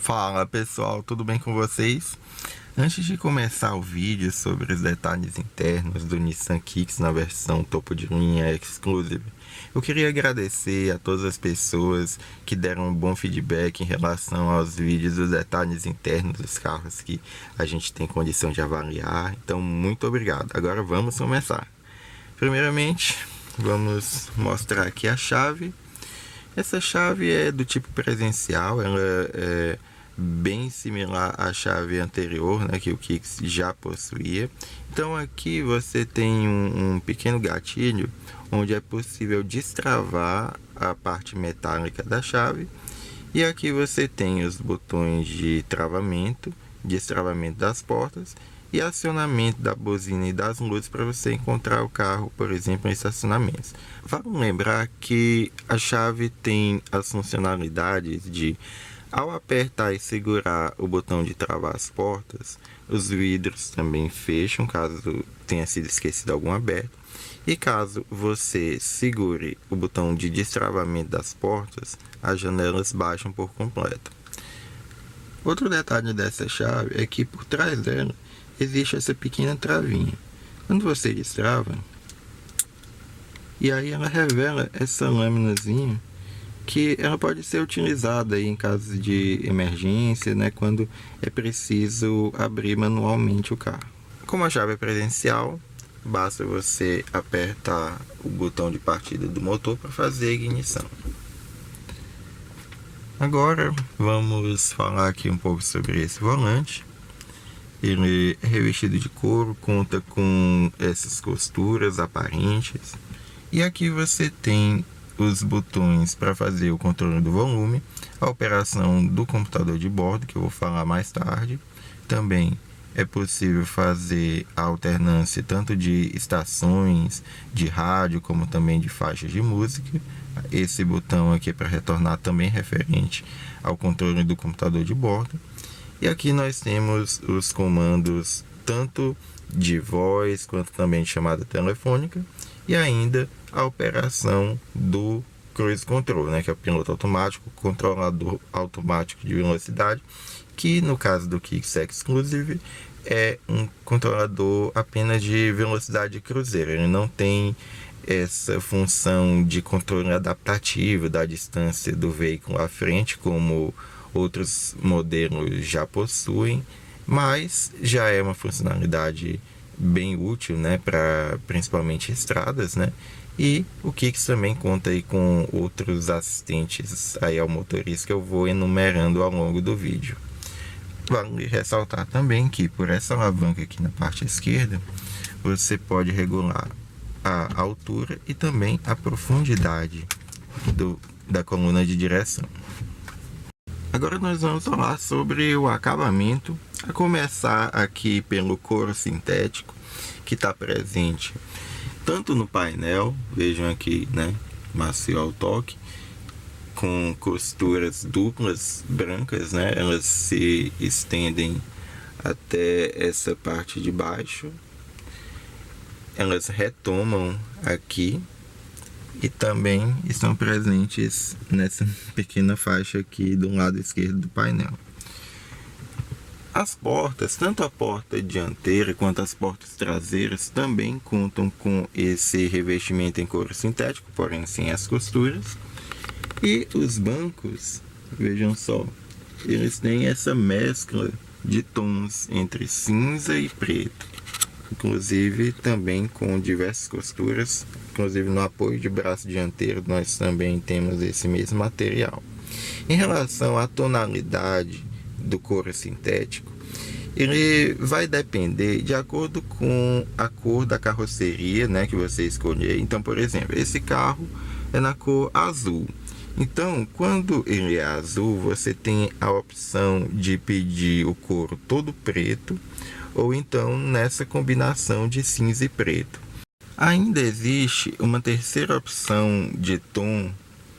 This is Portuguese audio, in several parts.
Fala pessoal, tudo bem com vocês? Antes de começar o vídeo sobre os detalhes internos do Nissan Kicks na versão topo de linha Exclusive, eu queria agradecer a todas as pessoas que deram um bom feedback em relação aos vídeos dos detalhes internos dos carros que a gente tem condição de avaliar. Então, muito obrigado. Agora vamos começar. Primeiramente, vamos mostrar aqui a chave. Essa chave é do tipo presencial, ela é bem similar à chave anterior, né, que o Kicks já possuía. Então aqui você tem um pequeno gatilho onde é possível destravar a parte metálica da chave, e aqui você tem os botões de travamento, destravamento das portas e acionamento da buzina e das luzes para você encontrar o carro, por exemplo, em estacionamentos. Vale lembrar que a chave tem as funcionalidades de, ao apertar e segurar o botão de travar as portas, os vidros também fecham caso tenha sido esquecido algum aberto. E caso você segure o botão de destravamento das portas, as janelas baixam por completo. Outro detalhe dessa chave é que por trás dela existe essa pequena travinha. Quando você destrava, e aí ela revela essa laminazinha que ela pode ser utilizada aí em caso de emergência, né, quando é preciso abrir manualmente o carro. Como a chave é presencial, basta você apertar o botão de partida do motor para fazer a ignição. Agora vamos falar aqui um pouco sobre esse volante. Ele é revestido de couro, conta com essas costuras aparentes. E aqui você tem os botões para fazer o controle do volume, a operação do computador de bordo, que eu vou falar mais tarde. Também é possível fazer a alternância tanto de estações de rádio como também de faixas de música. Esse botão aqui é para retornar também referente ao controle do computador de bordo. E aqui nós temos os comandos tanto de voz quanto também de chamada telefônica, e ainda a operação do Cruise Control, né, que é o piloto automático, controlador automático de velocidade, que no caso do Kicks Exclusive é um controlador apenas de velocidade cruzeiro. Ele não tem essa função de controle adaptativo da distância do veículo à frente, como outros modelos já possuem, mas já é uma funcionalidade bem útil, né, para principalmente estradas, né? E o Kicks também conta aí com outros assistentes aí ao motorista que eu vou enumerando ao longo do vídeo. Vale ressaltar também que por essa alavanca aqui na parte esquerda, você pode regular a altura e também a profundidade da coluna de direção. Agora nós vamos falar sobre o acabamento, a começar aqui pelo couro sintético, que está presente tanto no painel, vejam aqui, né, macio ao toque, com costuras duplas brancas, né, elas se estendem até essa parte de baixo, elas retomam aqui e também estão presentes nessa pequena faixa aqui do lado esquerdo do painel. As portas, tanto a porta dianteira quanto as portas traseiras, também contam com esse revestimento em couro sintético, porém sem as costuras. E os bancos, vejam só, eles têm essa mescla de tons entre cinza e preto, inclusive também com diversas costuras. Inclusive no apoio de braço dianteiro nós também temos esse mesmo material. Em relação à tonalidade do couro sintético, ele vai depender de acordo com a cor da carroceria, né, que você escolher. Então, por exemplo, esse carro é na cor azul. Então, quando ele é azul, você tem a opção de pedir o couro todo preto, ou então nessa combinação de cinza e preto. Ainda existe uma terceira opção de tom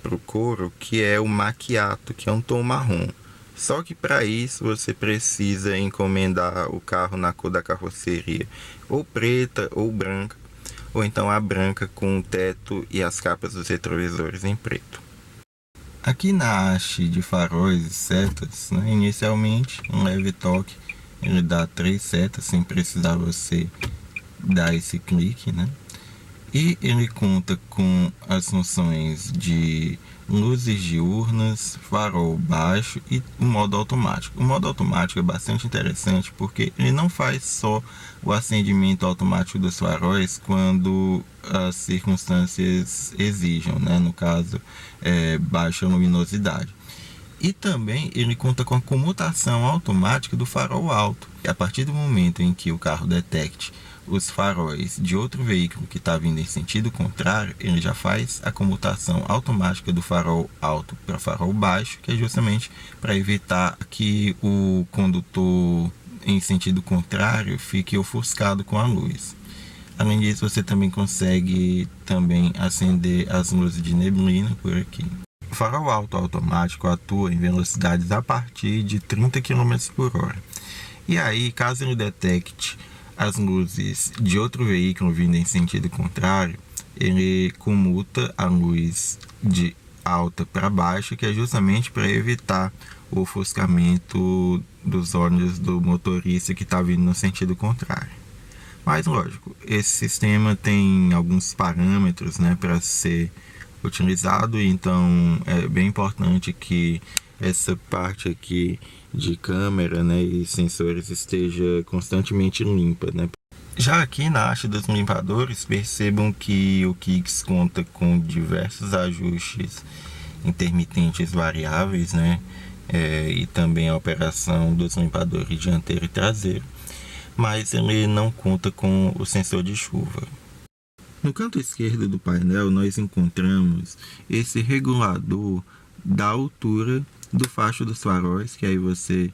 para o couro, que é o macchiato, que é um tom marrom. Só que para isso você precisa encomendar o carro na cor da carroceria, ou preta ou branca, ou então a branca com o teto e as capas dos retrovisores em preto. Aqui na haste de faróis e setas, né, inicialmente um leve toque, ele dá 3 setas sem precisar você dar esse clique, né? E ele conta com as funções de luzes diurnas, farol baixo e o modo automático. O modo automático é bastante interessante porque ele não faz só o acendimento automático dos faróis quando as circunstâncias exijam, né? No caso, baixa luminosidade. E também ele conta com a comutação automática do farol alto. E a partir do momento em que o carro detecte os faróis de outro veículo que está vindo em sentido contrário, ele já faz a comutação automática do farol alto para farol baixo, que é justamente para evitar que o condutor em sentido contrário fique ofuscado com a luz. Além disso, você também consegue acender as luzes de neblina por aqui. O farol alto automático atua em velocidades a partir de 30 km por hora. E aí, caso ele detecte as luzes de outro veículo vindo em sentido contrário, ele comuta a luz de alta para baixa, que é justamente para evitar o ofuscamento dos olhos do motorista que está vindo no sentido contrário. Mas lógico, esse sistema tem alguns parâmetros, né, para ser utilizado, então é bem importante que essa parte aqui de câmera, né, e sensores esteja constantemente limpa, né. Já aqui na haste dos limpadores, percebam que o Kicks conta com diversos ajustes intermitentes variáveis, né, e também a operação dos limpadores dianteiro e traseiro, mas ele não conta com o sensor de chuva. No canto esquerdo do painel, nós encontramos esse regulador da altura do facho dos faróis, que aí você,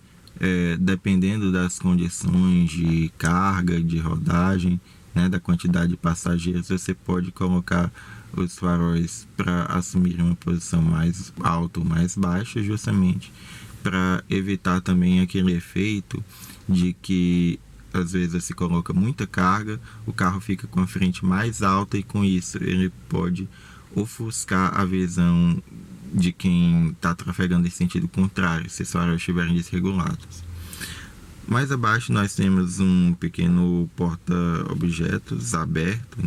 dependendo das condições de carga, de rodagem, né, da quantidade de passageiros, você pode colocar os faróis para assumir uma posição mais alta ou mais baixa, justamente para evitar também aquele efeito de que às vezes se coloca muita carga, o carro fica com a frente mais alta e com isso ele pode ofuscar a visão de quem está trafegando em sentido contrário, se os faróis estiverem desregulados. Mais abaixo nós temos um pequeno porta-objetos aberto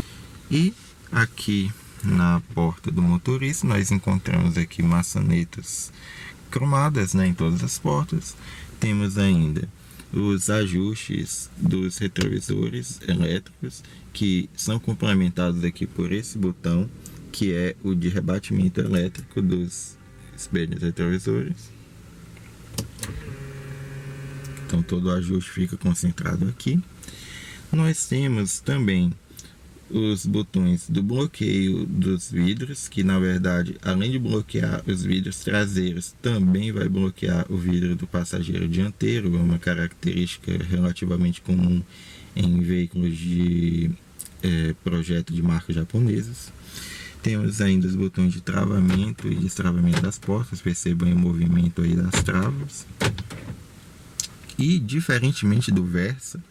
e aqui na porta do motorista nós encontramos aqui maçanetas cromadas, né, em todas as portas. Temos ainda os ajustes dos retrovisores elétricos, que são complementados aqui por esse botão, que é o de rebatimento elétrico dos espelhos retrovisores. Então todo o ajuste fica concentrado aqui. Nós temos também os botões do bloqueio dos vidros, que na verdade, além de bloquear os vidros traseiros, também vai bloquear o vidro do passageiro dianteiro, é uma característica relativamente comum em veículos de projeto de marcas japonesas. Temos ainda os botões de travamento e destravamento das portas, percebam o movimento aí das travas. E, diferentemente do Versa,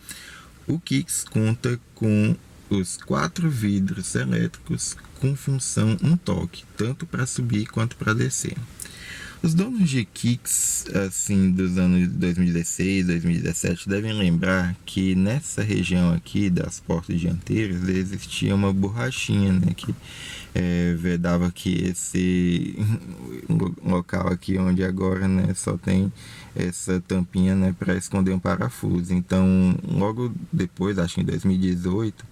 o Kicks conta com os 4 vidros elétricos com função um toque, tanto para subir quanto para descer. Os donos de Kicks, assim, dos anos 2016, 2017, devem lembrar que nessa região aqui das portas dianteiras existia uma borrachinha, né, que vedava que esse local aqui onde agora, né, só tem essa tampinha, né, para esconder um parafuso. Então, logo depois, acho que em 2018,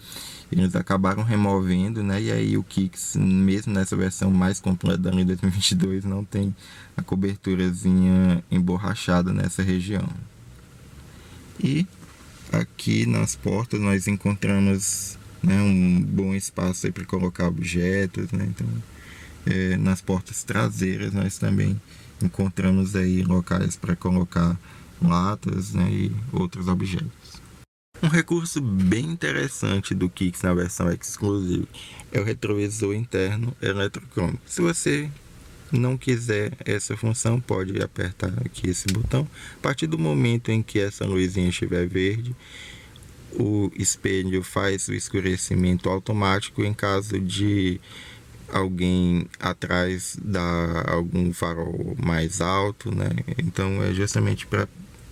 eles acabaram removendo, né, e aí o Kicks, mesmo nessa versão mais completa da linha 2022, não tem a coberturazinha emborrachada nessa região. E aqui nas portas nós encontramos, né, um bom espaço para colocar objetos, né? Então, nas portas traseiras nós também encontramos aí locais para colocar latas, né, e outros objetos. Um recurso bem interessante do Kicks na versão exclusiva é o retrovisor interno eletrocrômico. Se você não quiser essa função, pode apertar aqui esse botão. A partir do momento em que essa luzinha estiver verde, o espelho faz o escurecimento automático em caso de alguém atrás dá algum farol mais alto, né? Então é justamente para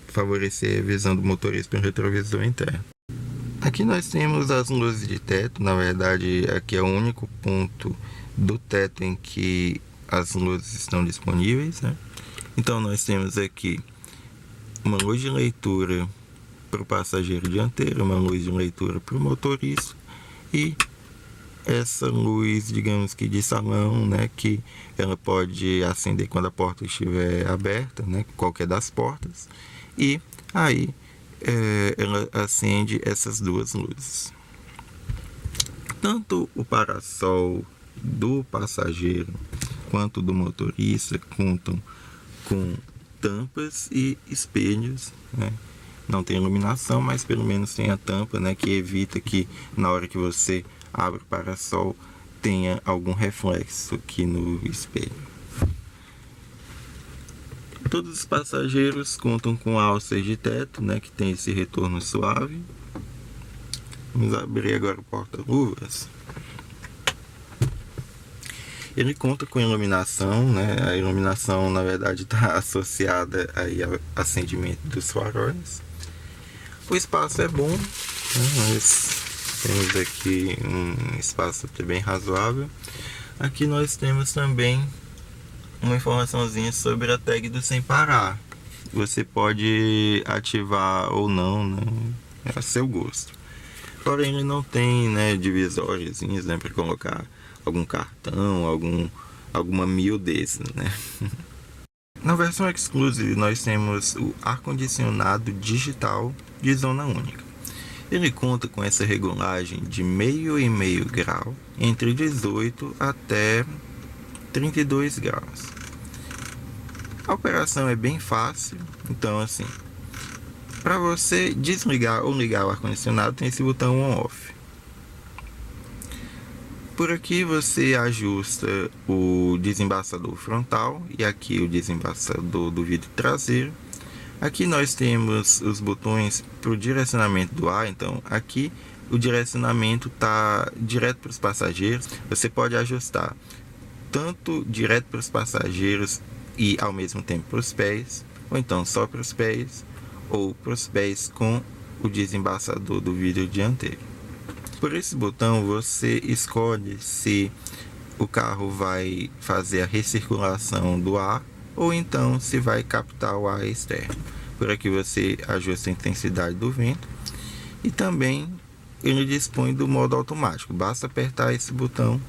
favorecer a visão do motorista no retrovisor interno. Aqui nós temos as luzes de teto. Na verdade, aqui é o único ponto do teto em que as luzes estão disponíveis, né? Então nós temos aqui uma luz de leitura para o passageiro dianteiro, uma luz de leitura para o motorista e essa luz, digamos que de salão, né, que ela pode acender quando a porta estiver aberta, né, qualquer das portas, e aí ela acende essas duas luzes. Tanto o para-sol do passageiro quanto do motorista contam com tampas e espelhos, né? Não tem iluminação, mas pelo menos tem a tampa, né, que evita que na hora que você abre o para-sol tenha algum reflexo aqui no espelho. Todos os passageiros contam com alças de teto, né, que tem esse retorno suave. Vamos abrir agora o porta-luvas. Ele conta com iluminação, né? A iluminação, na verdade, está associada aí ao acendimento dos faróis. O espaço é bom, né? Nós temos aqui um espaço até bem razoável. Aqui nós temos também uma informaçãozinha sobre a tag do sem parar. Você pode ativar ou não, né? É a seu gosto. Porém, ele não tem, né, divisóriazinhas, né, para colocar algum cartão, alguma miudez, né? Na versão Exclusive nós temos o ar-condicionado digital de zona única. Ele conta com essa regulagem de 0,5 grau entre 18 até 32 graus. A operação é bem fácil, então assim, para você desligar ou ligar o ar-condicionado tem esse botão on-off. Por aqui você ajusta o desembaçador frontal e aqui o desembaçador do vidro traseiro. Aqui nós temos os botões para o direcionamento do ar. Então aqui o direcionamento está direto para os passageiros. Você pode ajustar tanto direto para os passageiros e ao mesmo tempo para os pés, ou então só para os pés, ou para os pés com o desembaçador do vidro dianteiro. Por esse botão você escolhe se o carro vai fazer a recirculação do ar ou então se vai captar o ar externo. Por aqui você ajusta a intensidade do vento e também ele dispõe do modo automático. Basta apertar esse botão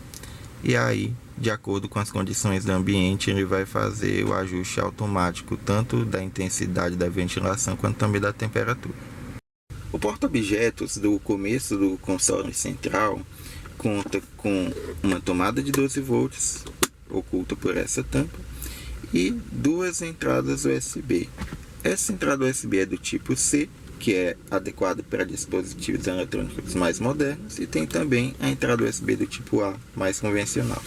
e aí, de acordo com as condições do ambiente, ele vai fazer o ajuste automático tanto da intensidade da ventilação quanto também da temperatura. O porta-objetos do começo do console central conta com uma tomada de 12 volts, oculta por essa tampa, e duas entradas USB. Essa entrada USB é do tipo C, que é adequada para dispositivos eletrônicos mais modernos, e tem também a entrada USB do tipo A, mais convencional.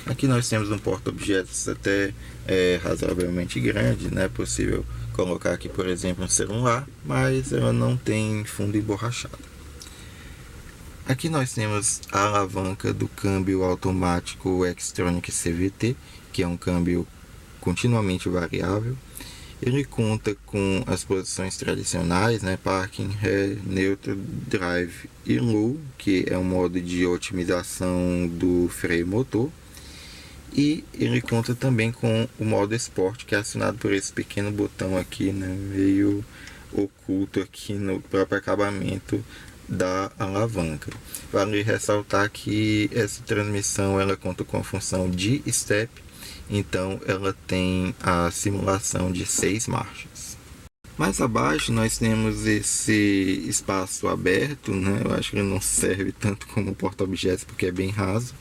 Aqui nós temos um porta-objetos até razoavelmente grande, né? É possível colocar aqui, por exemplo, um celular, mas ela não tem fundo emborrachado. Aqui nós temos a alavanca do câmbio automático Xtronic CVT, que é um câmbio continuamente variável. Ele conta com as posições tradicionais, né? Parking, Ré, Neutro, Drive e Low, que é um modo de otimização do freio motor. E ele conta também com o modo Sport, que é acionado por esse pequeno botão aqui, né, meio oculto aqui no próprio acabamento da alavanca. Vale ressaltar que essa transmissão ela conta com a função de step, então ela tem a simulação de 6 marchas. Mais abaixo nós temos esse espaço aberto, né? Eu acho que ele não serve tanto como porta-objetos porque é bem raso.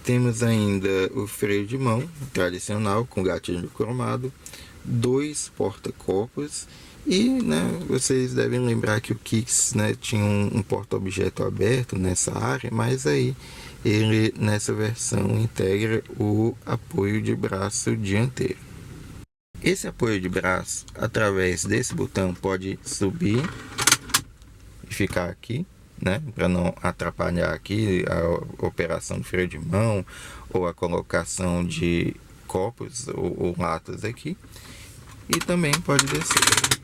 Temos ainda o freio de mão tradicional com gatilho cromado, 2 porta-copos e, né, vocês devem lembrar que o Kicks, né, tinha um porta-objeto aberto nessa área, mas aí ele nessa versão integra o apoio de braço dianteiro. Esse apoio de braço, através desse botão, pode subir e ficar aqui, né, para não atrapalhar aqui a operação do freio de mão ou a colocação de copos ou latas aqui. E também pode descer.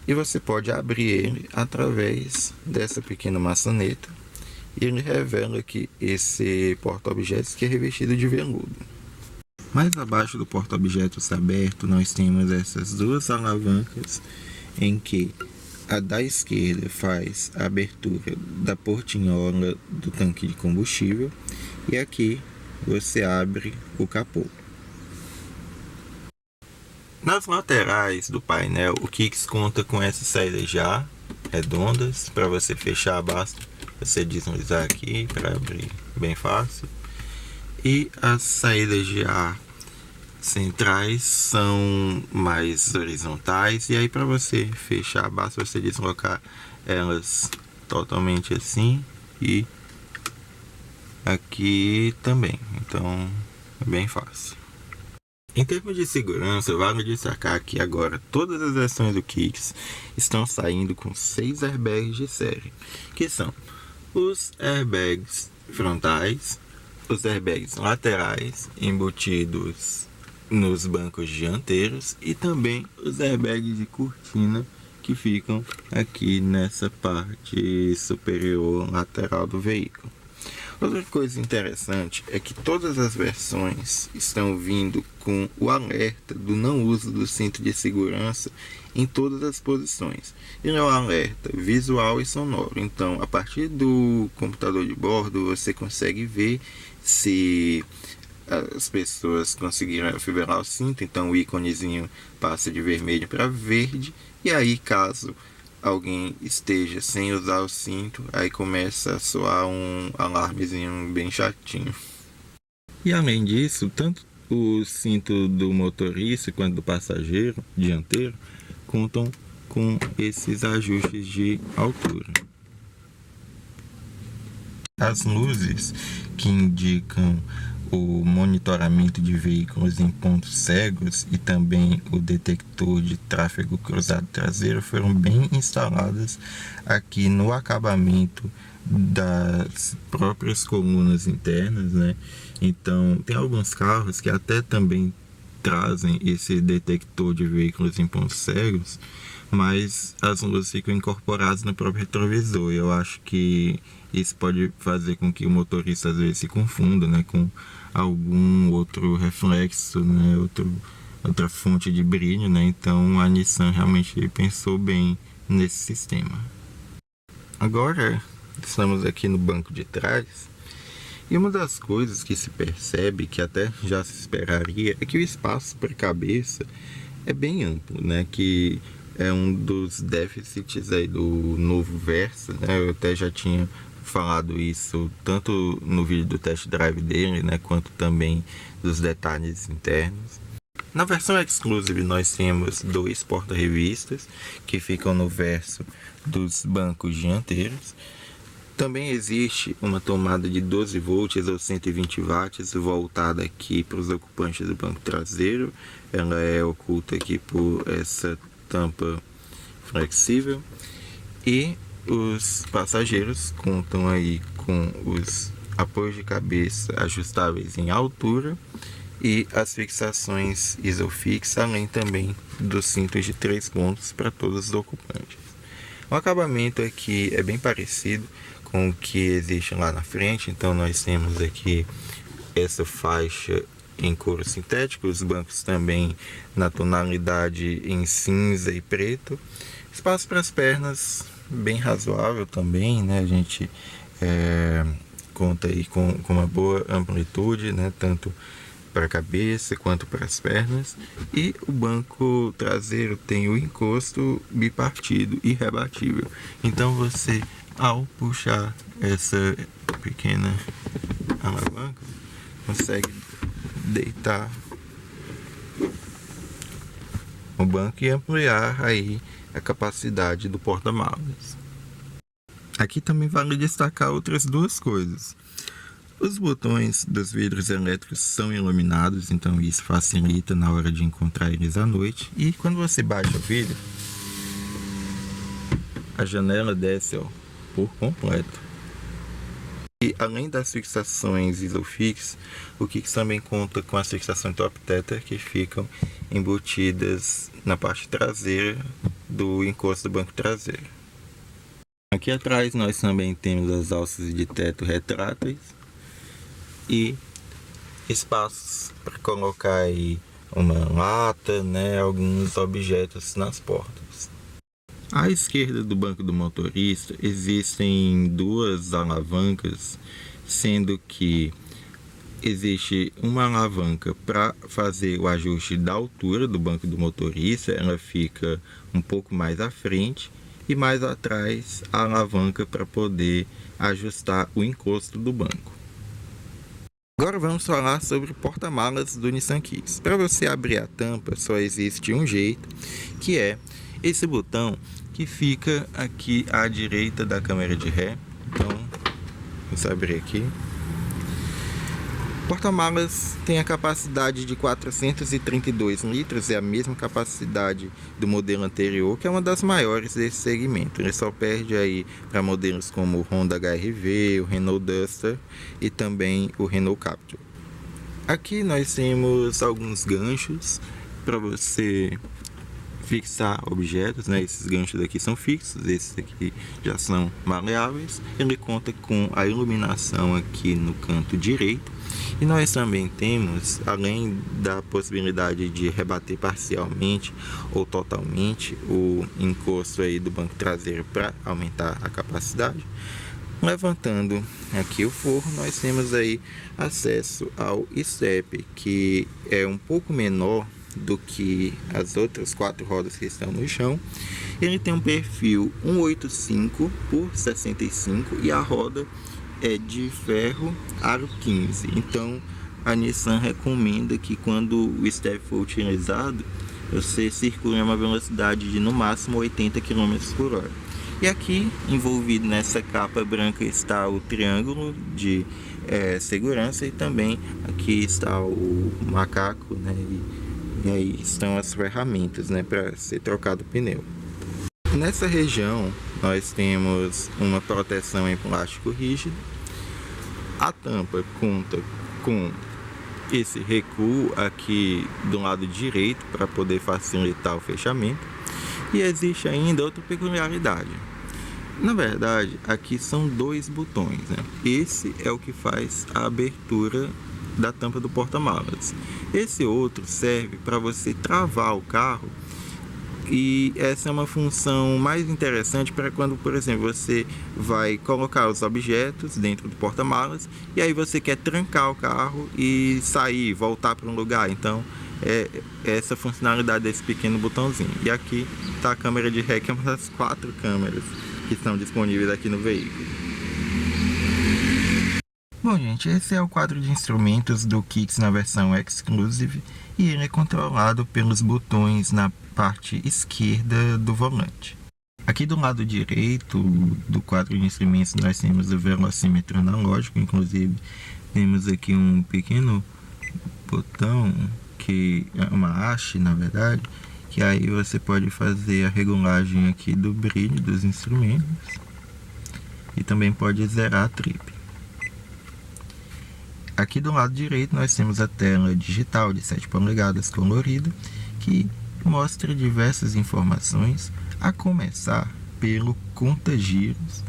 E você pode abrir ele através dessa pequena maçaneta. E ele revela aqui esse porta-objetos que é revestido de veludo. Mais abaixo do porta-objetos aberto, nós temos essas duas alavancas em que a da esquerda faz a abertura da portinhola do tanque de combustível e aqui você abre o capô. Nas laterais do painel, o Kicks conta com essas saídas de ar redondas. Para você fechar, basta você deslizar aqui para abrir bem fácil. E as saídas de ar centrais são mais horizontais. E aí, para você fechar, basta você deslocar elas totalmente assim e aqui também. Então, é bem fácil. Em termos de segurança, vale destacar que agora todas as versões do Kicks estão saindo com 6 airbags de série, que são os airbags frontais, os airbags laterais embutidos nos bancos dianteiros e também os airbags de cortina que ficam aqui nessa parte superior lateral do veículo. Outra coisa interessante é que todas as versões estão vindo com o alerta do não uso do cinto de segurança em todas as posições. Ele é um alerta visual e sonoro. Então, a partir do computador de bordo, você consegue ver se as pessoas conseguiram afivelar o cinto. Então, o íconezinho passa de vermelho para verde. E aí, caso alguém esteja sem usar o cinto, aí começa a soar um alarmezinho bem chatinho. E além disso, tanto o cinto do motorista quanto do passageiro dianteiro contam com esses ajustes de altura. As luzes que indicam o monitoramento de veículos em pontos cegos e também o detector de tráfego cruzado traseiro foram bem instaladas aqui no acabamento das próprias colunas internas, né? Então, tem alguns carros que até também trazem esse detector de veículos em pontos cegos, mas as luzes ficam incorporadas no próprio retrovisor. Eu acho que isso pode fazer com que o motorista às vezes se confunda, né, com algum outro reflexo, né, outra fonte de brilho, né? Então a Nissan realmente pensou bem nesse sistema. Agora estamos aqui no banco de trás e uma das coisas que se percebe, que até já se esperaria, é que o espaço para a cabeça é bem amplo, né? Que é um dos déficits aí do novo Versa, né? Eu até já tinha falado isso tanto no vídeo do test drive dele, né, quanto também dos detalhes internos. Na versão Exclusive nós temos 2 porta-revistas que ficam no verso dos bancos dianteiros. Também existe uma tomada de 12 volts ou 120 watts voltada aqui para os ocupantes do banco traseiro. Ela é oculta aqui por essa tampa flexível. E os passageiros contam aí com os apoios de cabeça ajustáveis em altura e as fixações Isofix, além também dos cintos de 3 pontos para todos os ocupantes. O acabamento aqui é bem parecido com o que existe lá na frente, então nós temos aqui essa faixa em couro sintético, os bancos também na tonalidade em cinza e preto. Espaço para as pernas bem razoável também, né? A gente conta aí com uma boa amplitude, né? Tanto para a cabeça quanto para as pernas. E o banco traseiro tem o encosto bipartido e rebatível. Então você, ao puxar essa pequena alavanca, consegue deitar o banco e ampliar aí a capacidade do porta-malas. Aqui também vale destacar outras duas coisas. Os botões dos vidros elétricos são iluminados, então isso facilita na hora de encontrar eles à noite. E quando você baixa o vidro, a janela desce, ó, por completo. E além das fixações Isofix, o Kicks também conta com as fixações Top Tether que ficam embutidas na parte traseira do encosto do banco traseiro. Aqui atrás nós também temos as alças de teto retráteis e espaços para colocar aí uma lata, alguns objetos nas portas. À esquerda do banco do motorista existem duas alavancas, sendo que existe uma alavanca para fazer o ajuste da altura do banco do motorista, ela fica um pouco mais à frente, e mais atrás a alavanca para poder ajustar o encosto do banco. Agora vamos falar sobre o porta-malas do Nissan Kicks. Para você abrir a tampa só existe um jeito, que é esse botão que fica aqui à direita da câmera de ré. Então, vamos abrir aqui. O porta-malas tem a capacidade de 432 litros, é a mesma capacidade do modelo anterior, que é uma das maiores desse segmento. Ele só perde aí para modelos como o Honda HR-V, o Renault Duster e também o Renault Captur. Aqui nós temos alguns ganchos para você fixar objetos, Esses ganchos aqui são fixos, esses aqui já são maleáveis. Ele conta com a iluminação aqui no canto direito. E nós também temos, além da possibilidade de rebater parcialmente ou totalmente o encosto aí do banco traseiro para aumentar a capacidade, levantando aqui o forro, nós temos aí acesso ao step, que é um pouco menor do que as outras 4 rodas que estão no chão. Ele tem um perfil 185 por 65 e a roda é de ferro aro 15. Então a Nissan recomenda que quando o step for utilizado, você circule a uma velocidade de no máximo 80 km por hora. E aqui, envolvido nessa capa branca, está o triângulo de segurança, e também aqui está o macaco, e aí estão as ferramentas, para ser trocado o pneu. Nessa região nós temos uma proteção em plástico rígido. A tampa conta com esse recuo aqui do lado direito para poder facilitar o fechamento. E existe ainda outra peculiaridade. Na verdade, aqui são 2 botões, Esse é o que faz a abertura da tampa do porta-malas. Esse outro serve para você travar o carro, e essa é uma função mais interessante para quando, por exemplo, você vai colocar os objetos dentro do porta-malas e aí você quer trancar o carro e sair, voltar para um lugar. Então, é essa funcionalidade desse pequeno botãozinho. E aqui está a câmera de ré, que é uma das 4 câmeras que estão disponíveis aqui no veículo. Bom, gente, esse é o quadro de instrumentos do Kicks na versão Exclusive, e ele é controlado pelos botões na parte esquerda do volante. Aqui do lado direito do quadro de instrumentos nós temos o velocímetro analógico, inclusive temos aqui um pequeno botão, que é uma haste na verdade, que aí você pode fazer a regulagem aqui do brilho dos instrumentos e também pode zerar a trip. Aqui do lado direito nós temos a tela digital de 7 polegadas colorida, que mostra diversas informações, a começar pelo conta-giros,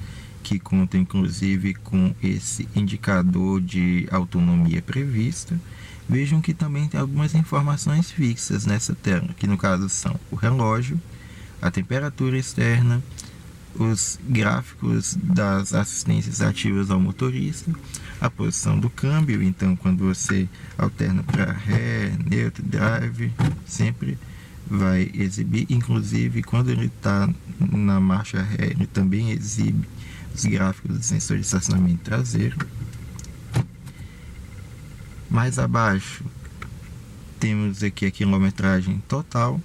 que conta inclusive com esse indicador de autonomia prevista. Vejam que também tem algumas informações fixas nessa tela, que no caso são o relógio, a temperatura externa, os gráficos das assistências ativas ao motorista, a posição do câmbio. Então, quando você alterna para ré, neutro, drive, sempre vai exibir. Inclusive, quando ele está na marcha ré, ele também exibe os gráficos do sensor de estacionamento traseiro. Mais abaixo, temos aqui a quilometragem total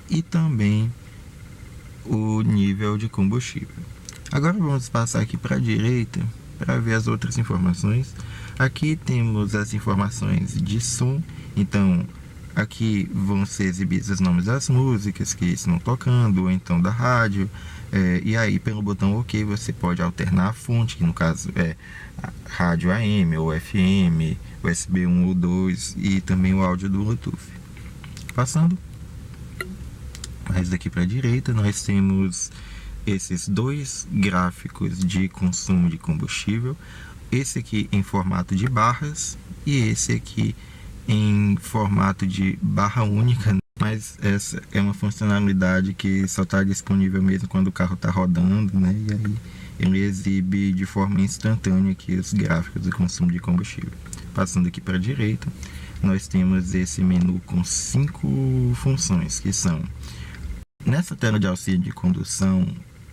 e também o nível de combustível. Agora vamos passar aqui para a direita para ver as outras informações. Aqui temos as informações de som, então Aqui vão ser exibidos os nomes das músicas que estão tocando, ou então da rádio. E aí, pelo botão OK, você pode alternar a fonte, que no caso é a rádio AM ou FM, USB 1 ou 2 e também o áudio do Bluetooth. Passando mais daqui para a direita, nós temos esses dois gráficos de consumo de combustível. Esse aqui em formato de barras e esse aqui em formato de barra única, mas essa é uma funcionalidade que só está disponível mesmo quando o carro está rodando, né? E aí ele exibe de forma instantânea aqui os gráficos de consumo de combustível. Passando aqui para a direita, nós temos esse menu com 5 funções, que são: nessa tela de auxílio de condução,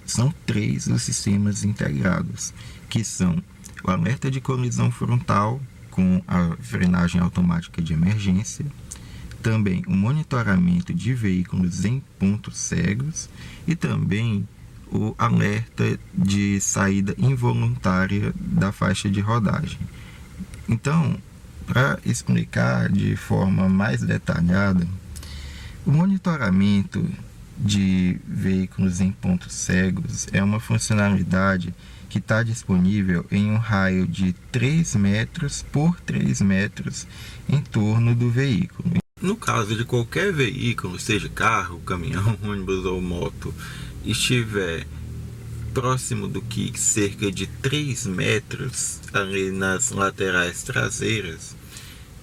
são 3 os sistemas integrados, que são o alerta de colisão frontal, com a frenagem automática de emergência, também o monitoramento de veículos em pontos cegos e também o alerta de saída involuntária da faixa de rodagem. Então, para explicar de forma mais detalhada, o monitoramento de veículos em pontos cegos é uma funcionalidade que está disponível em um raio de 3 metros por 3 metros em torno do veículo. No caso de qualquer veículo, seja carro, caminhão, ônibus ou moto, estiver próximo do que cerca de 3 metros ali nas laterais traseiras,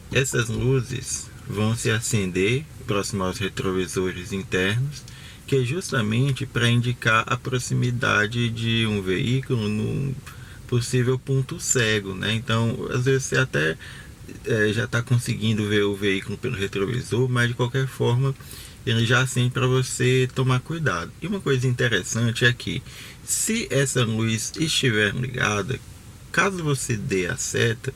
essas luzes vão se acender próximo aos retrovisores internos, que é justamente para indicar a proximidade de um veículo num possível ponto cego, né? Então, às vezes você até já está conseguindo ver o veículo pelo retrovisor, mas de qualquer forma ele já acende para você tomar cuidado. E uma coisa interessante é que, se essa luz estiver ligada, caso você dê a seta,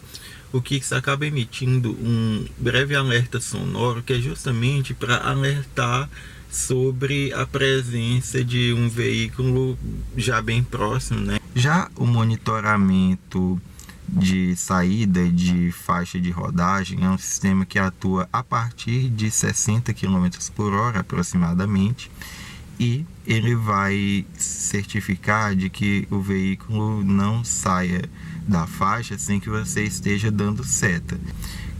o Kicks acaba emitindo um breve alerta sonoro, que é justamente para alertar sobre a presença de um veículo já bem próximo, né? Já o monitoramento de saída de faixa de rodagem é um sistema que atua a partir de 60 km por hora aproximadamente, e ele vai certificar de que o veículo não saia da faixa sem que você esteja dando seta.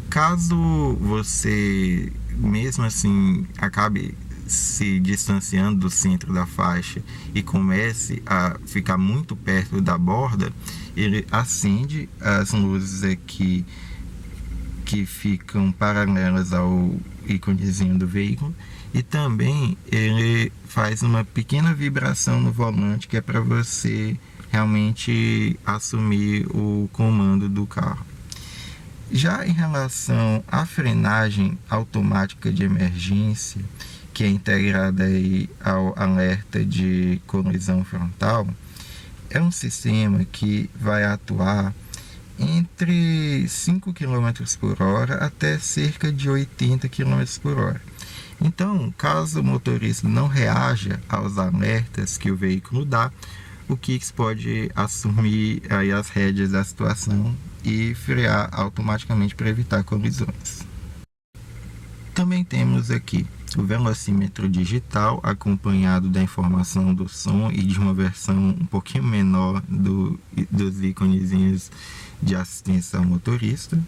Caso você, mesmo assim, acabe se distanciando do centro da faixa e comece a ficar muito perto da borda, ele acende as luzes aqui que ficam paralelas ao íconezinho do veículo, e também ele faz uma pequena vibração no volante, que é para você realmente assumir o comando do carro. Já em relação à frenagem automática de emergência, que é integrada aí ao alerta de colisão frontal, é um sistema que vai atuar entre 5 km por hora até cerca de 80 km por hora. Então, caso o motorista não reaja aos alertas que o veículo dá, o Kicks pode assumir aí as rédeas da situação e frear automaticamente para evitar colisões. Também temos aqui o velocímetro digital, acompanhado da informação do som e de uma versão um pouquinho menor dos íconezinhos de assistência ao motorista.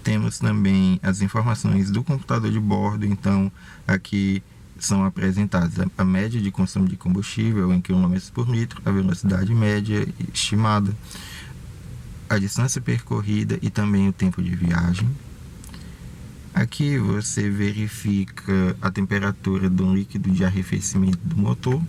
Temos também as informações do computador de bordo, então aqui são apresentadas a média de consumo de combustível em quilômetros por litro, a velocidade média estimada, a distância percorrida e também o tempo de viagem. Aqui você verifica a temperatura do líquido de arrefecimento do motor.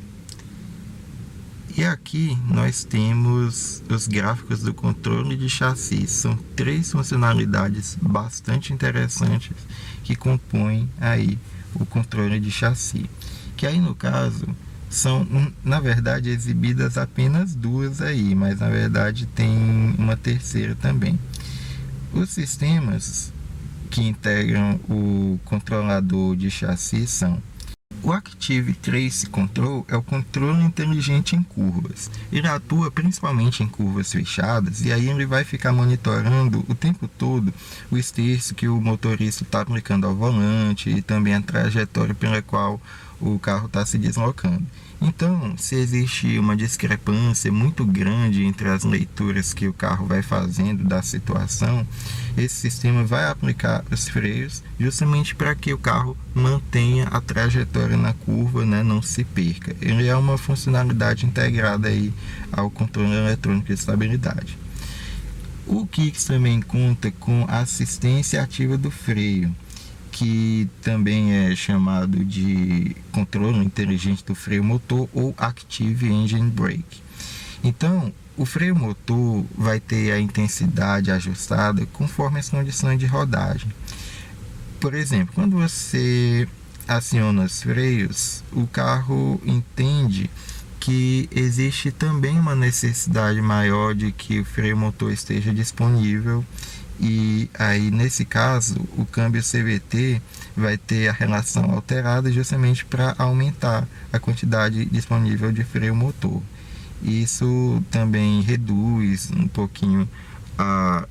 E aqui nós temos os gráficos do controle de chassi. São 3 funcionalidades bastante interessantes que compõem aí o controle de chassi. Que aí no caso são, na verdade, exibidas apenas 2 aí, mas na verdade tem uma terceira também. Os sistemas que integram o controlador de chassi são O Active Trace Control é o controle inteligente em curvas. Ele atua principalmente em curvas fechadas e aí ele vai ficar monitorando o tempo todo o esterço que o motorista está aplicando ao volante e também a trajetória pela qual o carro está se deslocando. Então, se existe uma discrepância muito grande entre as leituras que o carro vai fazendo da situação, esse sistema vai aplicar os freios justamente para que o carro mantenha a trajetória na curva, né, não se perca. Ele é uma funcionalidade integrada aí ao controle eletrônico de estabilidade. O Kicks também conta com assistência ativa do freio, que também é chamado de controle inteligente do freio motor ou Active Engine Brake. Então, o freio motor vai ter a intensidade ajustada conforme as condições de rodagem. Por exemplo, quando você aciona os freios, o carro entende que existe também uma necessidade maior de que o freio motor esteja disponível. E aí, nesse caso, o câmbio CVT vai ter a relação alterada justamente para aumentar a quantidade disponível de freio motor. Isso também reduz um pouquinho a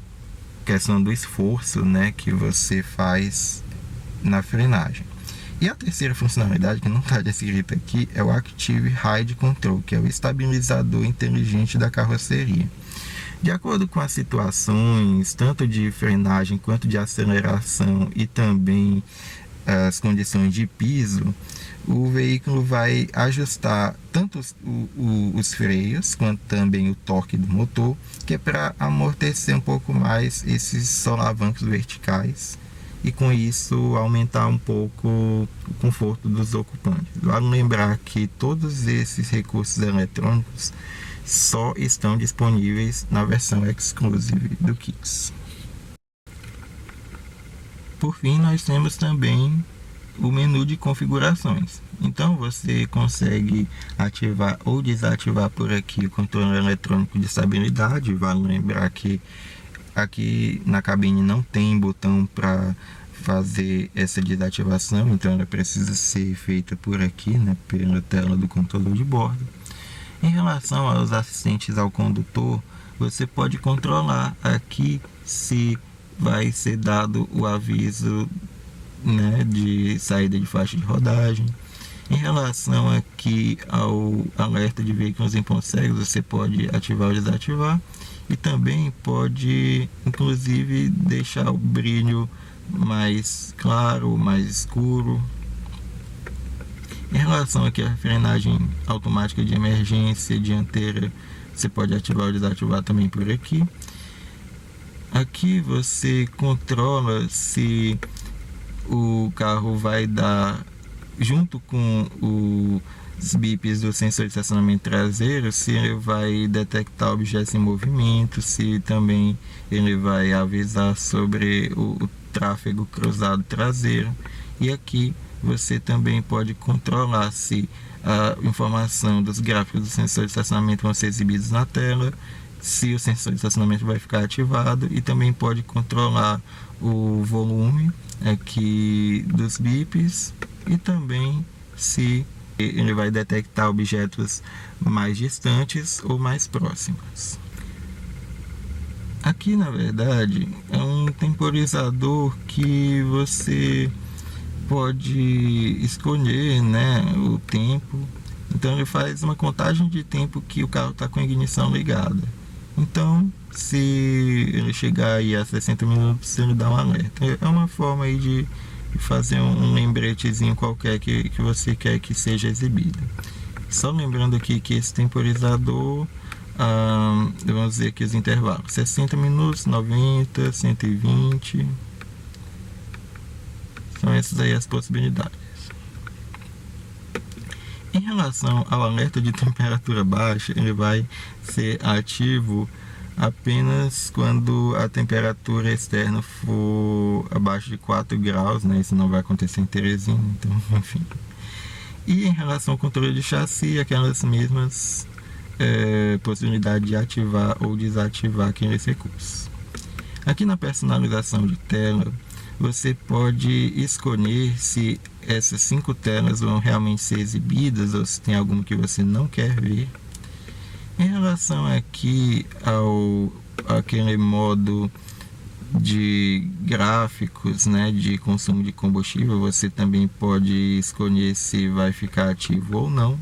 questão do esforço, né, que você faz na frenagem. E a terceira funcionalidade, que não está descrita aqui, é o Active Ride Control, que é o estabilizador inteligente da carroceria. De acordo com as situações, tanto de frenagem quanto de aceleração e também as condições de piso, o veículo vai ajustar tanto os freios quanto também o torque do motor, que é para amortecer um pouco mais esses solavancos verticais e com isso aumentar um pouco o conforto dos ocupantes. Vale lembrar que todos esses recursos eletrônicos só estão disponíveis na versão exclusive do Kicks. Por fim, nós temos também o menu de configurações. Então você consegue ativar ou desativar por aqui o controle eletrônico de estabilidade. Vale lembrar que aqui na cabine não tem botão para fazer essa desativação, então ela precisa ser feita por aqui, né, pela tela do controle de bordo. Em relação aos assistentes ao condutor, você pode controlar aqui se vai ser dado o aviso, né, de saída de faixa de rodagem. Em relação aqui ao alerta de veículos em pontos cegos, você pode ativar ou desativar e também pode, inclusive, deixar o brilho mais claro, mais escuro. Em relação aqui à frenagem automática de emergência dianteira, você pode ativar ou desativar também por aqui. Aqui você controla se o carro vai dar, junto com os bips do sensor de estacionamento traseiro, se ele vai detectar objetos em movimento, se também ele vai avisar sobre o tráfego cruzado traseiro. E aqui você também pode controlar se a informação dos gráficos do sensor de estacionamento vão ser exibidos na tela, se o sensor de estacionamento vai ficar ativado, e também pode controlar o volume aqui dos bips e também se ele vai detectar objetos mais distantes ou mais próximos. Aqui, na verdade, é um temporizador que você pode escolher, né, o tempo. Então ele faz uma contagem de tempo que o carro está com a ignição ligada. Então, se ele chegar aí a 60 minutos, ele dá um alerta. É uma forma aí de fazer um lembretezinho qualquer que você quer que seja exibido. Só lembrando aqui que esse temporizador, vamos dizer aqui os intervalos: 60 minutos, 90, 120. São essas aí as possibilidades. Em relação ao alerta de temperatura baixa, ele vai ser ativo apenas quando a temperatura externa for abaixo de 4 graus, né? Isso não vai acontecer em Teresina, então, enfim. E em relação ao controle de chassi, aquelas mesmas possibilidades de ativar ou desativar aqueles recursos. Aqui na personalização de tela, você pode escolher se essas 5 telas vão realmente ser exibidas ou se tem alguma que você não quer ver. Em relação aqui ao aquele modo de gráficos, né, de consumo de combustível, você também pode escolher se vai ficar ativo ou não.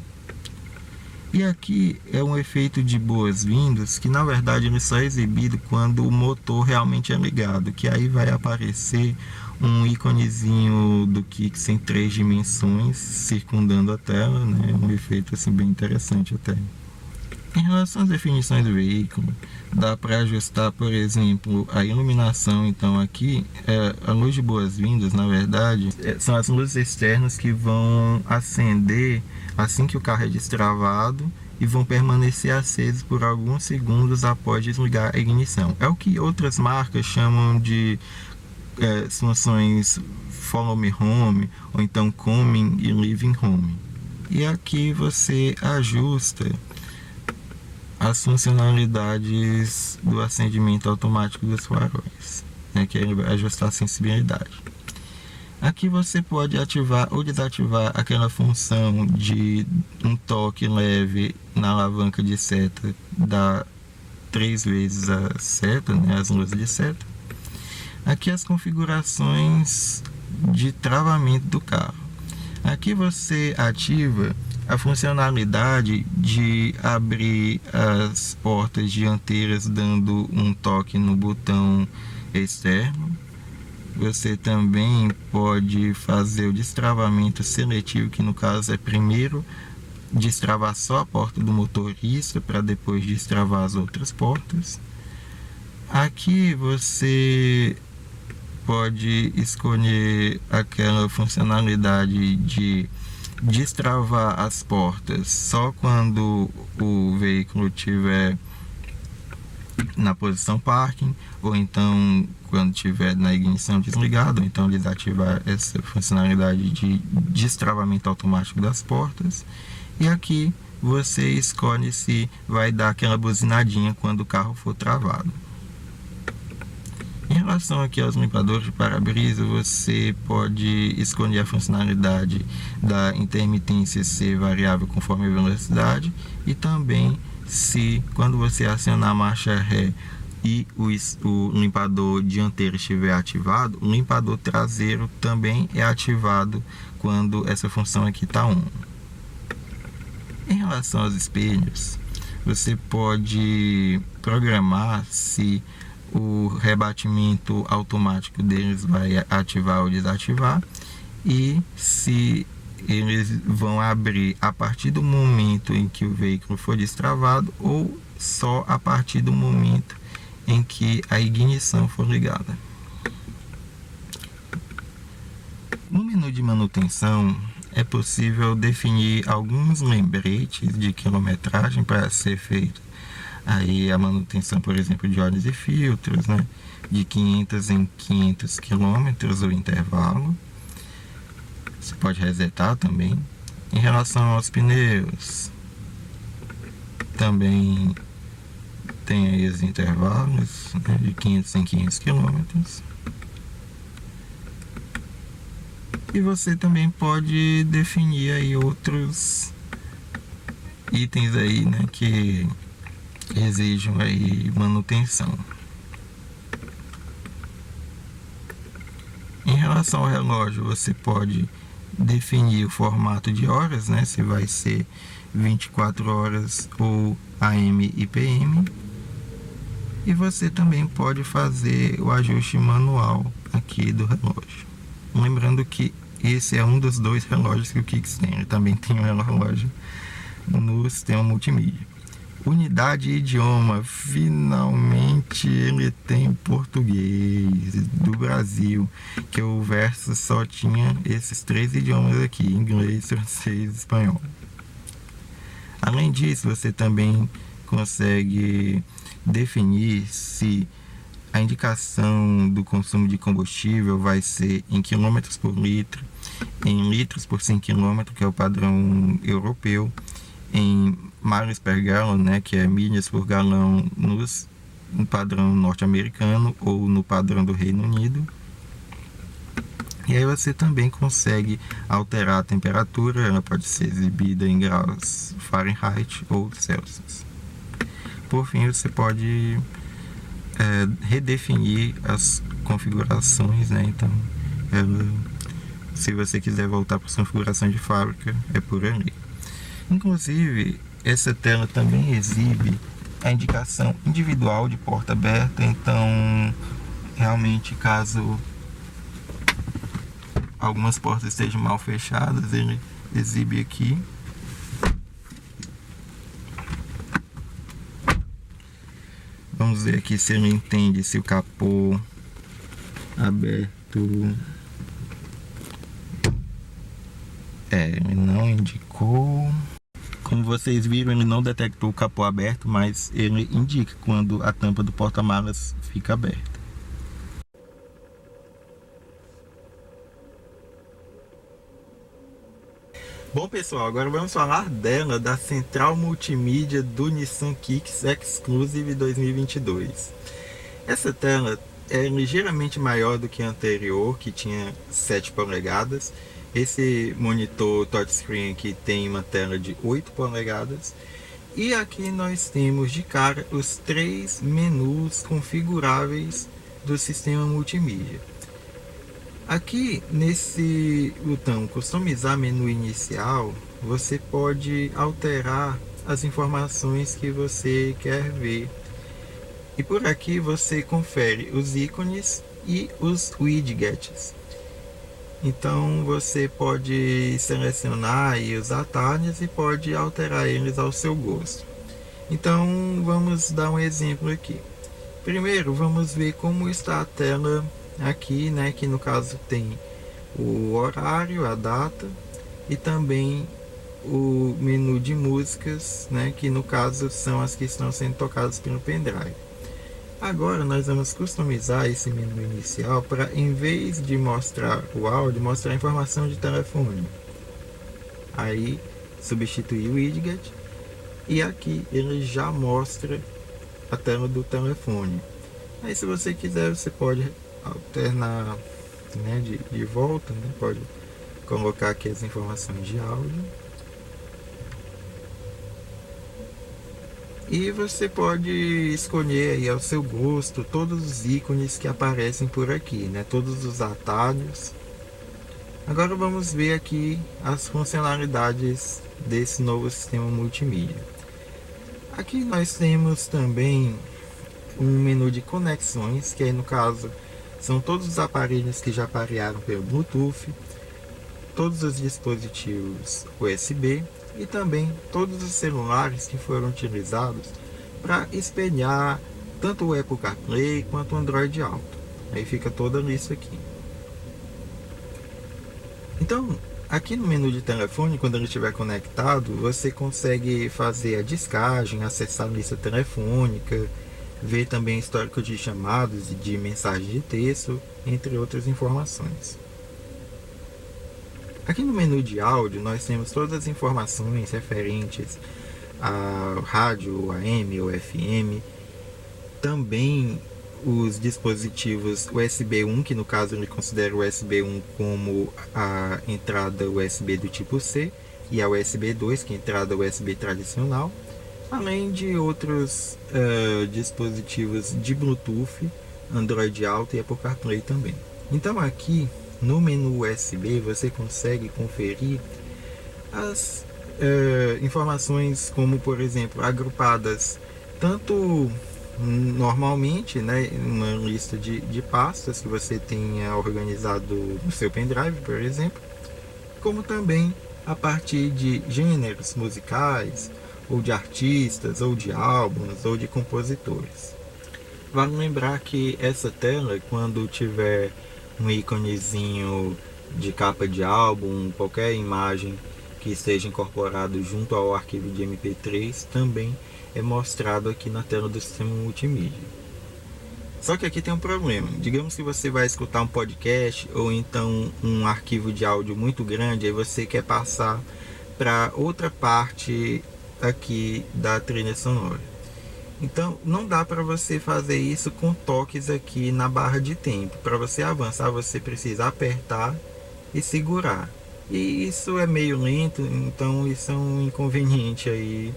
E aqui é um efeito de boas-vindas que na verdade ele só é exibido quando o motor realmente é ligado, que aí vai aparecer um íconezinho do Kicks em 3 dimensões circundando a tela, né? Um efeito assim bem interessante até. Em relação às definições do veículo, dá para ajustar, por exemplo, a iluminação. Então aqui, a luz de boas-vindas, na verdade, são as luzes externas que vão acender assim que o carro é destravado e vão permanecer acesas por alguns segundos após desligar a ignição. É o que outras marcas chamam de funções Follow Me Home, ou então Coming e Living Home. E aqui você ajusta as funcionalidades do acendimento automático dos faróis, né, que ele vai ajustar a sensibilidade. Aqui você pode ativar ou desativar aquela função de um toque leve na alavanca de seta, dá 3 vezes a seta, né, as luzes de seta. Aqui as configurações de travamento do carro. Aqui você ativa a funcionalidade de abrir as portas dianteiras dando um toque no botão externo. Você também pode fazer o destravamento seletivo, que no caso é primeiro destravar só a porta do motorista para depois destravar as outras portas. Aqui você pode escolher aquela funcionalidade de destravar as portas só quando o veículo estiver na posição parking, ou então quando estiver na ignição desligada, ou então desativar essa funcionalidade de destravamento automático das portas. E aqui você escolhe se vai dar aquela buzinadinha quando o carro for travado. Em relação aqui aos limpadores de para-brisa, você pode escolher a funcionalidade da intermitência ser variável conforme a velocidade, e também se quando você acionar a marcha ré e o limpador dianteiro estiver ativado, o limpador traseiro também é ativado quando essa função aqui está on. Em relação aos espelhos, você pode programar se o rebatimento automático deles vai ativar ou desativar, e se eles vão abrir a partir do momento em que o veículo for destravado ou só a partir do momento em que a ignição for ligada. No menu de manutenção é possível definir alguns lembretes de quilometragem para ser feito aí a manutenção, por exemplo, de óleos e filtros, né, de 500 em 500 km o intervalo. Você pode resetar também. Em relação aos pneus, também tem aí os intervalos, né, de 500 em 500 km. E você também pode definir aí outros itens aí, né, que exijam aí manutenção. Em relação ao relógio, você pode definir o formato de horas, né, se vai ser 24 horas ou AM e PM. E você também pode fazer o ajuste manual aqui do relógio. Lembrando que esse é um dos 2 relógios que o Kicks tem. Ele também tem um relógio no sistema multimídia. Unidade e idioma, finalmente ele tem português do Brasil, que o Versa só tinha esses 3 idiomas aqui, inglês, francês e espanhol. Além disso, você também consegue definir se a indicação do consumo de combustível vai ser em quilômetros por litro, em litros por 100 km, que é o padrão europeu, em miles per gallon, né, que é milhas por galão no padrão norte-americano ou no padrão do Reino Unido. E aí você também consegue alterar a temperatura, ela pode ser exibida em graus Fahrenheit ou Celsius. Por fim, você pode redefinir as configurações, né? Então, se você quiser voltar para a configuração de fábrica, é por ali. Inclusive, essa tela também exibe a indicação individual de porta aberta, então realmente caso algumas portas estejam mal fechadas, ele exibe aqui. Vamos ver aqui se ele entende se o capô aberto. Ele não indicou. Como vocês viram, ele não detectou o capô aberto, mas ele indica quando a tampa do porta-malas fica aberta. Bom pessoal, agora vamos falar dela, da central multimídia do Nissan Kicks Exclusive 2022. Essa tela é ligeiramente maior do que a anterior, que tinha 7 polegadas. Esse monitor touchscreen aqui tem uma tela de 8 polegadas. E aqui nós temos de cara os 3 menus configuráveis do sistema multimídia. Aqui nesse botão customizar menu inicial, você pode alterar as informações que você quer ver. E por aqui você confere os ícones e os widgets. Então você pode selecionar aí os atalhos e pode alterar eles ao seu gosto. Então vamos dar um exemplo aqui. Primeiro vamos ver como está a tela aqui, né, que no caso tem o horário, a data e também o menu de músicas, né, que no caso são as que estão sendo tocadas pelo pendrive. Agora nós vamos customizar esse menu inicial para, em vez de mostrar o áudio, mostrar a informação de telefone. Aí substituir o widget e aqui ele já mostra a tela do telefone. Aí se você quiser, você pode alternar, né, de volta, né? Pode colocar aqui as informações de áudio. E você pode escolher aí ao seu gosto todos os ícones que aparecem por aqui, né? Todos os atalhos. Agora vamos ver aqui as funcionalidades desse novo sistema multimídia. Aqui nós temos também um menu de conexões, que aí no caso são todos os aparelhos que já parearam pelo Bluetooth, todos os dispositivos USB e também todos os celulares que foram utilizados para espelhar tanto o Apple CarPlay quanto o Android Auto. Aí fica toda a lista aqui. Então, aqui no menu de telefone, quando ele estiver conectado, você consegue fazer a descagem, acessar a lista telefônica, ver também histórico de chamados e de mensagem de texto, entre outras informações. Aqui no menu de áudio nós temos todas as informações referentes a rádio, AM ou FM, também os dispositivos USB 1, que no caso ele considera o USB 1 como a entrada USB do tipo C, e a USB 2, que é a entrada USB tradicional, além de outros dispositivos de Bluetooth, Android Auto e Apple CarPlay também. Então aqui no menu USB você consegue conferir as informações, como por exemplo agrupadas tanto normalmente, né, uma lista de pastas que você tenha organizado no seu pendrive, por exemplo, como também a partir de gêneros musicais, ou de artistas, ou de álbuns, ou de compositores. Vale lembrar que essa tela, quando tiver um íconezinho de capa de álbum, qualquer imagem que esteja incorporado junto ao arquivo de MP3, também é mostrado aqui na tela do sistema multimídia. Só que aqui tem um problema. Digamos que você vai escutar um podcast ou então um arquivo de áudio muito grande, aí você quer passar para outra parte aqui da trilha sonora. Então não dá para você fazer isso com toques aqui na barra de tempo. Para você avançar, você precisa apertar e segurar. E isso é meio lento, então isso é um inconveniente aí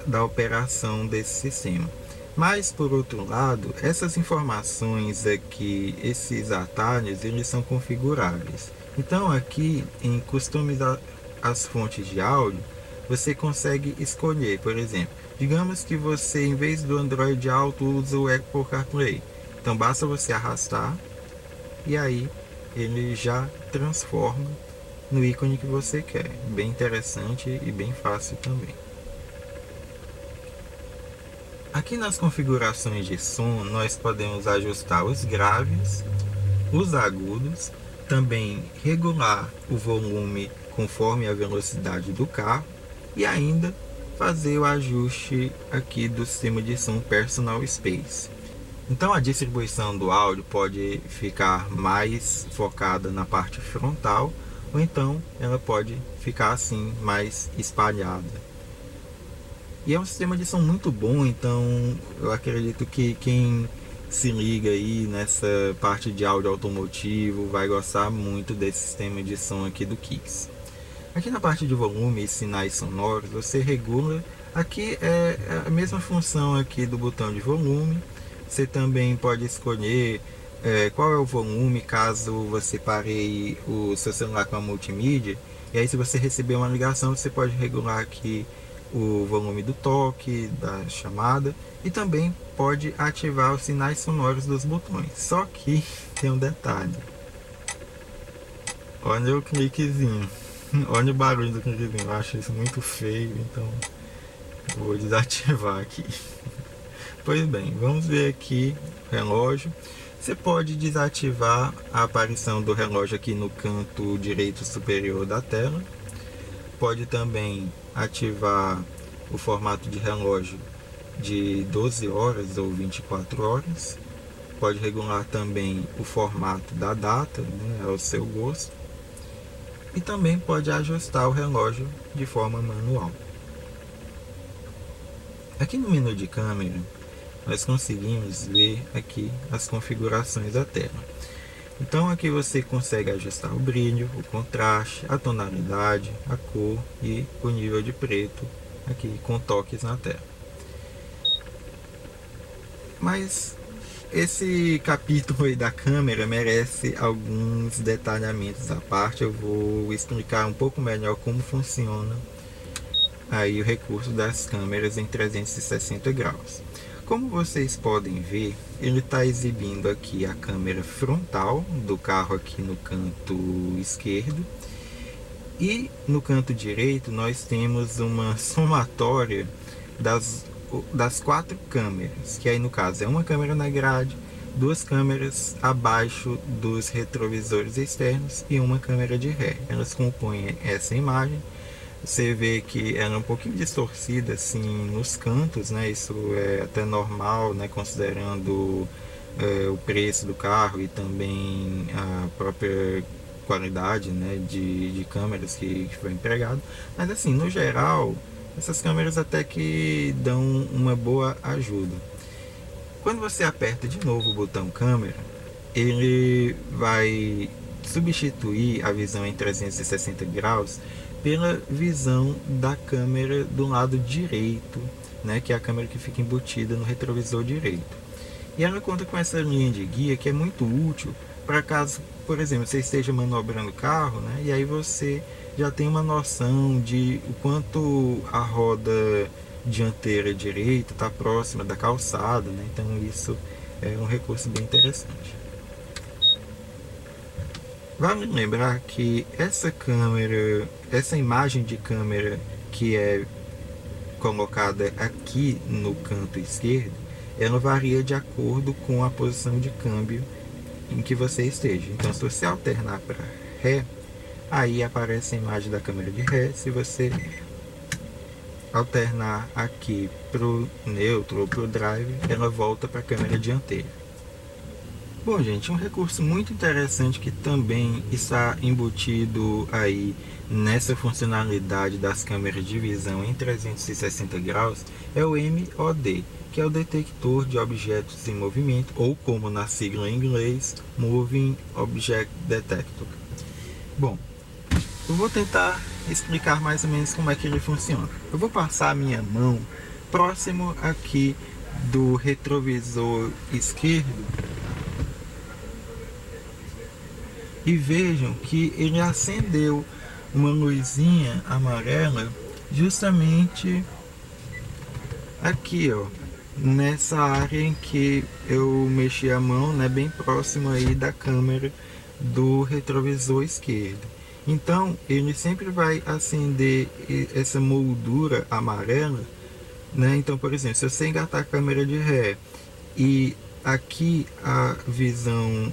da operação desse sistema. Mas por outro lado, essas informações aqui, esses atalhos, eles são configuráveis. Então aqui em customizar as fontes de áudio, você consegue escolher, por exemplo, digamos que você em vez do Android Auto usa o Apple CarPlay. Então basta você arrastar e aí ele já transforma no ícone que você quer. Bem interessante e bem fácil também. Aqui nas configurações de som, nós podemos ajustar os graves, os agudos, também regular o volume conforme a velocidade do carro e ainda fazer o ajuste aqui do sistema de som Personal Space. Então a distribuição do áudio pode ficar mais focada na parte frontal ou então ela pode ficar assim mais espalhada. E é um sistema de som muito bom, então eu acredito que quem se liga aí nessa parte de áudio automotivo vai gostar muito desse sistema de som aqui do Kicks. Aqui na parte de volume e sinais sonoros, você regula. Aqui é a mesma função aqui do botão de volume. Você também pode escolher qual é o volume caso você pareie o seu celular com a multimídia. E aí se você receber uma ligação, você pode regular aqui o volume do toque, da chamada, e também pode ativar os sinais sonoros dos botões. Só que tem um detalhe. Olha o cliquezinho. Olha o barulho do cliquezinho. Eu acho isso muito feio, então vou desativar aqui. Pois bem, vamos ver aqui o relógio. Você pode desativar a aparição do relógio aqui no canto direito superior da tela. Pode também ativar o formato de relógio de 12 horas ou 24 horas. Pode regular também o formato da data, né, ao seu gosto. E também pode ajustar o relógio de forma manual. Aqui no menu de câmera, nós conseguimos ver aqui as configurações da tela. Então aqui você consegue ajustar o brilho, o contraste, a tonalidade, a cor e o nível de preto aqui com toques na tela. Mas esse capítulo aí da câmera merece alguns detalhamentos à parte. Eu vou explicar um pouco melhor como funciona aí o recurso das câmeras em 360 graus. Como vocês podem ver, ele está exibindo aqui a câmera frontal do carro aqui no canto esquerdo. E no canto direito nós temos uma somatória das 4 câmeras, que aí no caso é uma câmera na grade, 2 câmeras abaixo dos retrovisores externos e uma câmera de ré. Elas compõem essa imagem. Você vê que ela é um pouquinho distorcida assim nos cantos, né? Isso é até normal, né? Considerando o preço do carro e também a própria qualidade, né? de câmeras que foi empregado. Mas assim, no geral, essas câmeras até que dão uma boa ajuda. Quando você aperta de novo o botão câmera, ele vai substituir a visão em 360 graus pela visão da câmera do lado direito, né, que é a câmera que fica embutida no retrovisor direito. E ela conta com essa linha de guia que é muito útil para caso, por exemplo, você esteja manobrando o carro, né, e aí você já tem uma noção de o quanto a roda dianteira direita está próxima da calçada, né, então isso é um recurso bem interessante. Vale lembrar que essa imagem de câmera que é colocada aqui no canto esquerdo, ela varia de acordo com a posição de câmbio em que você esteja. Então, se você alternar para ré, aí aparece a imagem da câmera de ré. Se você alternar aqui para o neutro ou para o drive, ela volta para a câmera dianteira. Bom, gente, um recurso muito interessante que também está embutido aí nessa funcionalidade das câmeras de visão em 360 graus é o MOD, que é o detector de objetos em movimento, ou como na sigla em inglês, Moving Object Detector. Bom, eu vou tentar explicar mais ou menos como é que ele funciona. Eu vou passar a minha mão próximo aqui do retrovisor esquerdo e vejam que ele acendeu uma luzinha amarela justamente aqui, ó, nessa área em que eu mexi a mão, né, bem próximo aí da câmera do retrovisor esquerdo. Então ele sempre vai acender essa moldura amarela, né? Então, por exemplo, se você engatar a câmera de ré e aqui a visão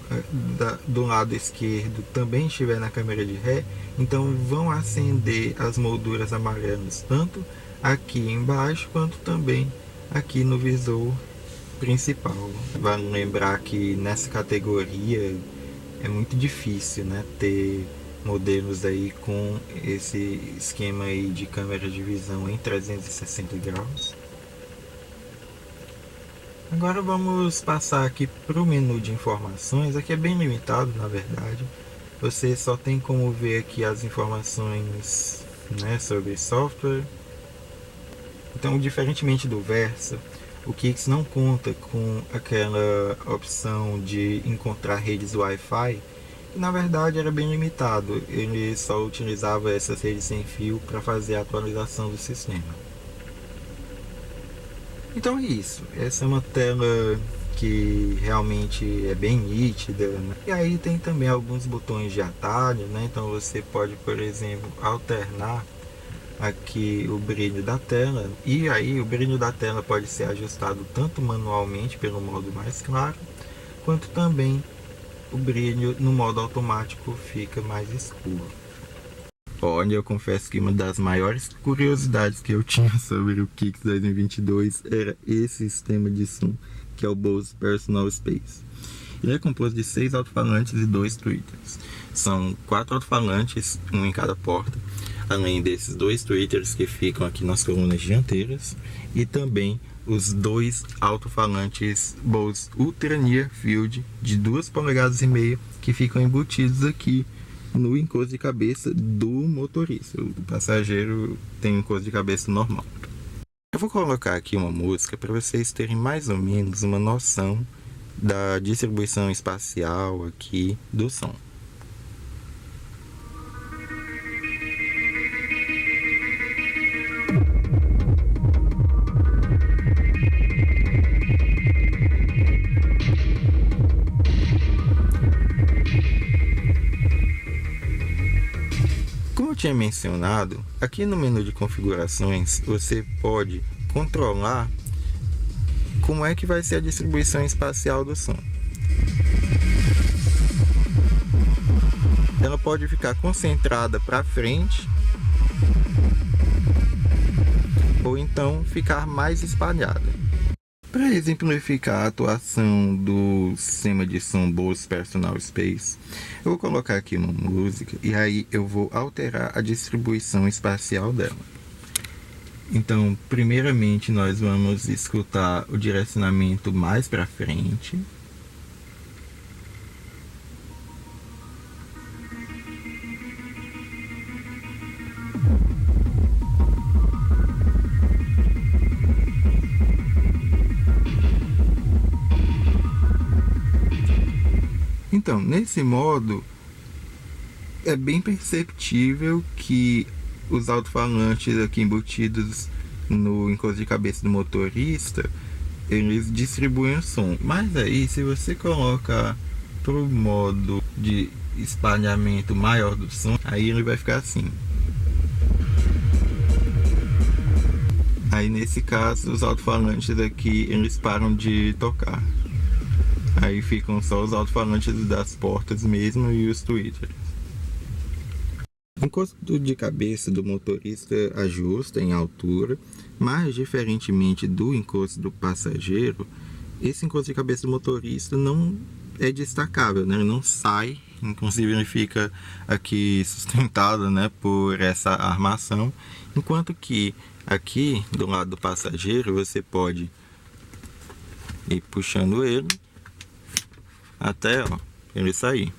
do lado esquerdo também estiver na câmera de ré, então vão acender as molduras amarelas tanto aqui embaixo quanto também aqui no visor principal. Vale lembrar que nessa categoria é muito difícil, né, ter modelos aí com esse esquema aí de câmera de visão em 360 graus. Agora vamos passar aqui para o menu de informações. Aqui é bem limitado, na verdade. Você só tem como ver aqui as informações, né, sobre software. Então, diferentemente do Versa, o Kix não conta com aquela opção de encontrar redes Wi-Fi, que na verdade era bem limitado. Ele só utilizava essas redes sem fio para fazer a atualização do sistema. Então é isso. Essa é uma tela que realmente é bem nítida, né? E aí tem também alguns botões de atalho, né? Então você pode, por exemplo, alternar aqui o brilho da tela. E aí o brilho da tela pode ser ajustado tanto manualmente pelo modo mais claro, quanto também o brilho no modo automático fica mais escuro. Olha, eu confesso que uma das maiores curiosidades que eu tinha sobre o Kix 2022 era esse sistema de som, que é o Bose Personal Space. Ele é composto de 6 alto-falantes e 2 tweeters. São 4 alto-falantes, um em cada porta, além desses 2 tweeters que ficam aqui nas colunas dianteiras, e também os 2 alto-falantes Bose Ultra Near Field de 2,5 polegadas que ficam embutidos aqui no encosto de cabeça do motorista. O passageiro tem um encosto de cabeça normal. Eu vou colocar aqui uma música para vocês terem mais ou menos uma noção da distribuição espacial aqui do som. Como eu tinha mencionado, aqui no menu de configurações você pode controlar como é que vai ser a distribuição espacial do som. Ela pode ficar concentrada para frente ou então ficar mais espalhada. Para exemplificar a atuação do sistema de som Bose Personal Space, eu vou colocar aqui uma música e aí eu vou alterar a distribuição espacial dela. Então, primeiramente nós vamos escutar o direcionamento mais para frente. Então, nesse modo, é bem perceptível que os alto-falantes aqui embutidos no encosto de cabeça do motorista, eles distribuem o som. Mas aí, se você colocar pro modo de espalhamento maior do som, aí ele vai ficar assim. Aí nesse caso, os alto-falantes aqui, eles param de tocar. Aí ficam só os alto-falantes das portas mesmo e os tweeters. O encosto de cabeça do motorista ajusta em altura, mas diferentemente do encosto do passageiro, esse encosto de cabeça do motorista não é destacável, né? Ele não sai, inclusive ele fica aqui sustentado, né, por essa armação, enquanto que aqui do lado do passageiro você pode ir puxando ele até, ó, ele sair.